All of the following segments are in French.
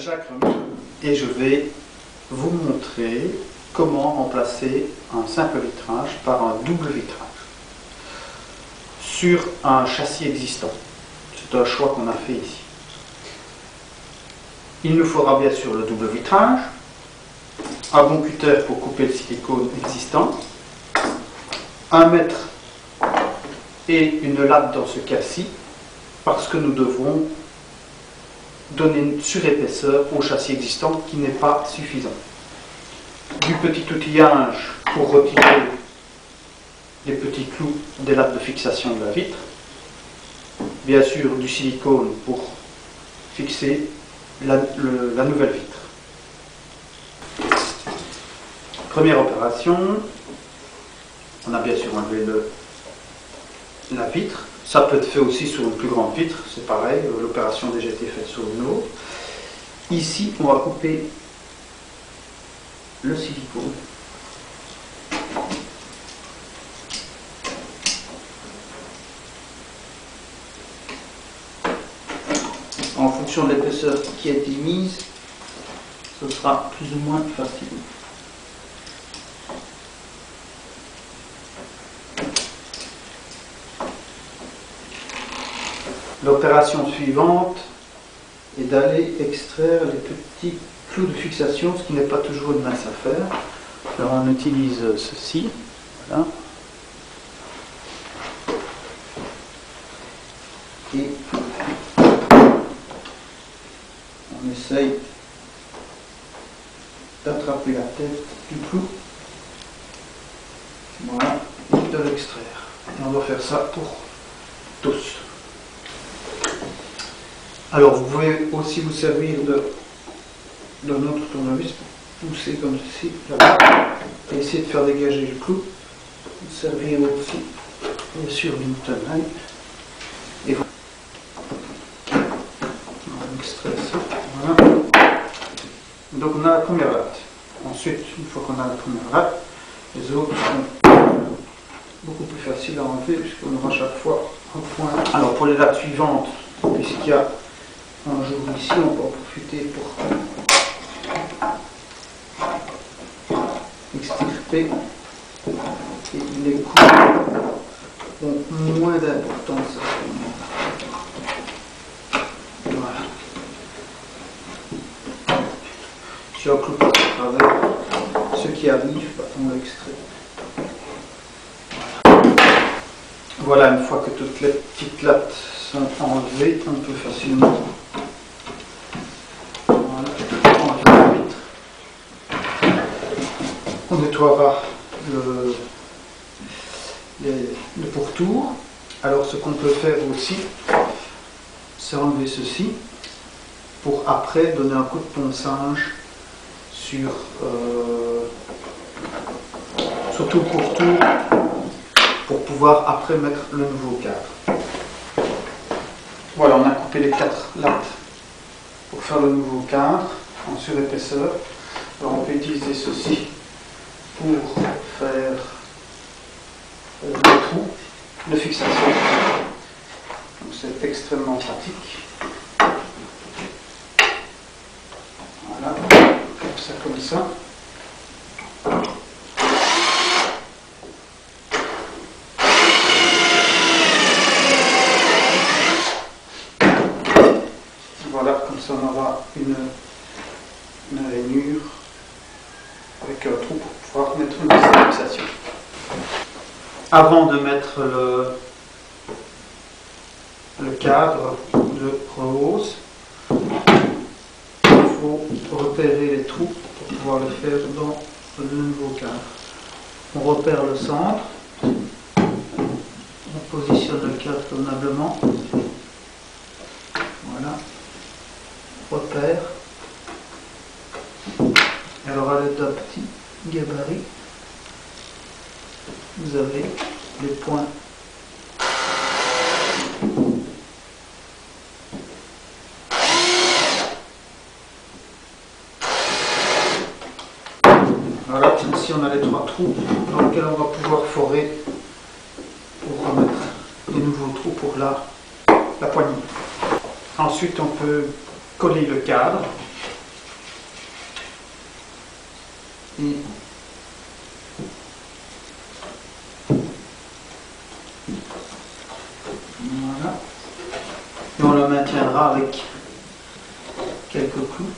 Jacques Remy et je vais vous montrer comment remplacer un simple vitrage par un double vitrage sur un châssis existant. C'est un choix qu'on a fait ici. Il nous faudra bien sûr le double vitrage, un bon cutter pour couper le silicone existant, 1 mètre et une latte dans ce cas-ci, parce que nous devrons donner une surépaisseur au châssis existant qui n'est pas suffisant. Du petit outillage pour retirer les petits clous des lattes de fixation de la vitre. Bien sûr du silicone pour fixer la nouvelle vitre. Première opération, on a bien sûr enlevé la vitre. Ça peut être fait aussi sur une plus grande vitre, c'est pareil, l'opération a déjà été faite sur une autre. Ici, on va couper le silicone. En fonction de l'épaisseur qui a été mise, ce sera plus ou moins facile. L'opération suivante est d'aller extraire les petits clous de fixation, ce qui n'est pas toujours une mince affaire. Alors on utilise ceci, voilà. Et on essaye d'attraper la tête du clou, voilà, et de l'extraire. Et on doit faire ça pour tous. Alors vous pouvez aussi vous servir d'un autre tournevis pour pousser comme ceci, là-bas, et essayer de faire dégager le clou. Vous servir aussi, bien sûr, d'une tenaille. Et voilà. On va extraire ça. Voilà. Donc on a la première latte. Ensuite, une fois qu'on a la première latte, les autres sont beaucoup plus faciles à enlever puisqu'on aura chaque fois un point. Alors pour les lattes suivantes, puisqu'il y a un jour ici, on peut en profiter pour extirper, et les coups ont moins d'importance à ce moment-là. Voilà. Si on clou passe à travers, ce qui arrive, on l'extrait. Voilà, une fois que toutes les petites lattes sont enlevées, on peut facilement enlever la vitre. On nettoiera le pourtour. Alors ce qu'on peut faire aussi, c'est enlever ceci pour après donner un coup de ponçage sur tout le pourtour pour pouvoir après mettre le nouveau cadre. Voilà, on a coupé les 4 lattes pour faire le nouveau cadre en surépaisseur. Alors on peut utiliser ceci pour faire le trou de fixation. Donc c'est extrêmement pratique. Voilà, comme ça. Voilà, comme ça on aura une rainure avec un trou pour pouvoir mettre une fixation. Avant de mettre le cadre de rehausse, il faut repérer les trous pour pouvoir les faire dans le nouveau cadre. On repère le centre, on positionne le cadre convenablement. Voilà. Repère. Et alors à l'aide d'un petit gabarit, vous avez les points. Voilà, ici on a les 3 trous dans lesquels on va pouvoir forer pour remettre des nouveaux trous pour la poignée. Ensuite on peut coller le cadre Et voilà. Et on le maintiendra avec quelques clous.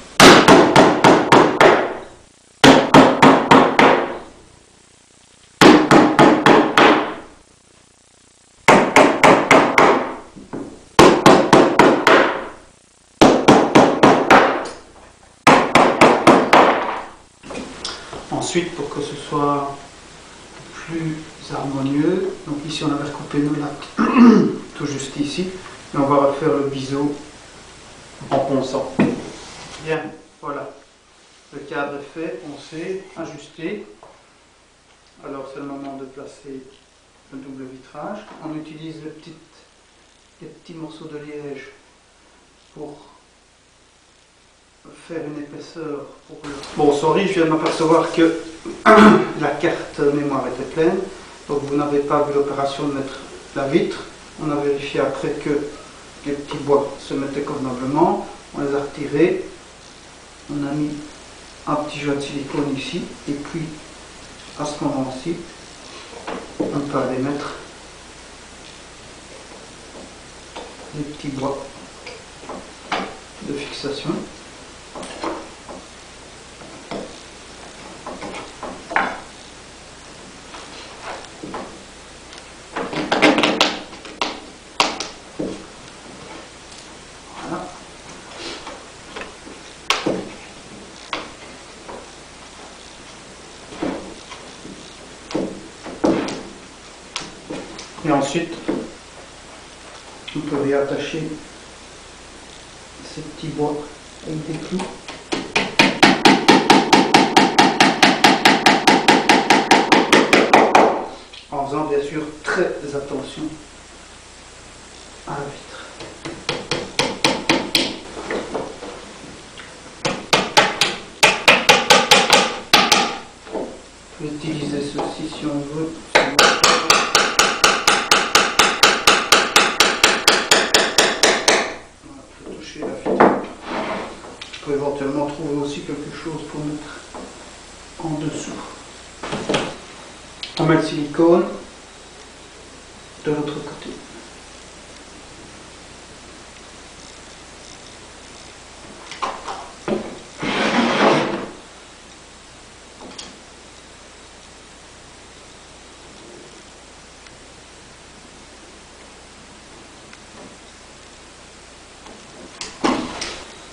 Ensuite, pour que ce soit plus harmonieux, donc ici on avait recoupé nos lattes tout juste ici, et on va refaire le biseau en ponçant. Bien, voilà, le cadre est fait, poncé, ajusté. Alors c'est le moment de placer le double vitrage. On utilise les petits morceaux de liège pour faire une épaisseur pour le... Bon, sorry, je viens de m'apercevoir que la carte mémoire était pleine, donc vous n'avez pas vu l'opération de mettre la vitre. On a vérifié après que les petits bois se mettaient convenablement, on les a retirés, on a mis un petit joint de silicone ici, et puis à ce moment-ci, on peut aller mettre les petits bois de fixation. Et ensuite, on peut réattacher ces petits bois avec des clous. En faisant bien sûr très attention à la vitre. On peut utiliser ceci si on veut. La vitre. Je peux éventuellement trouver aussi quelque chose pour mettre en dessous. On met le silicone de l'autre côté.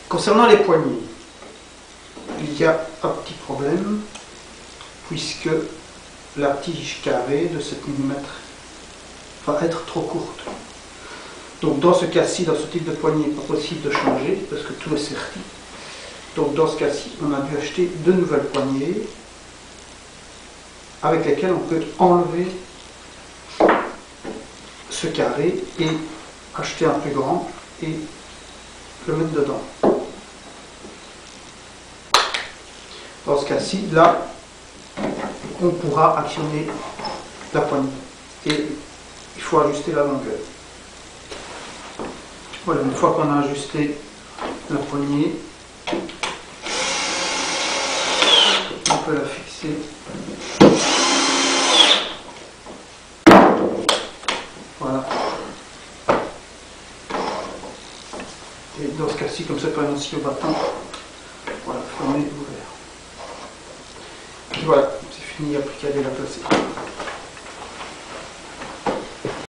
Concernant les poignées, il y a un petit problème puisque la tige carrée de 7 mm va être trop courte. Donc dans ce cas-ci, dans ce type de poignée, il n'est pas possible de changer parce que tout est serti. Donc dans ce cas-ci, on a dû acheter deux nouvelles poignées avec lesquelles on peut enlever ce carré et acheter un plus grand et le mettre dedans. Dans ce cas-ci, là, on pourra actionner la poignée. Et il faut ajuster la longueur. Voilà, une fois qu'on a ajusté la poignée, on peut la fixer. Voilà. Et dans ce cas-ci, comme c'est pas un oscille au battant, voilà, fermé, ouvert. Voilà, c'est fini, il n'y a plus qu'à aller la placer.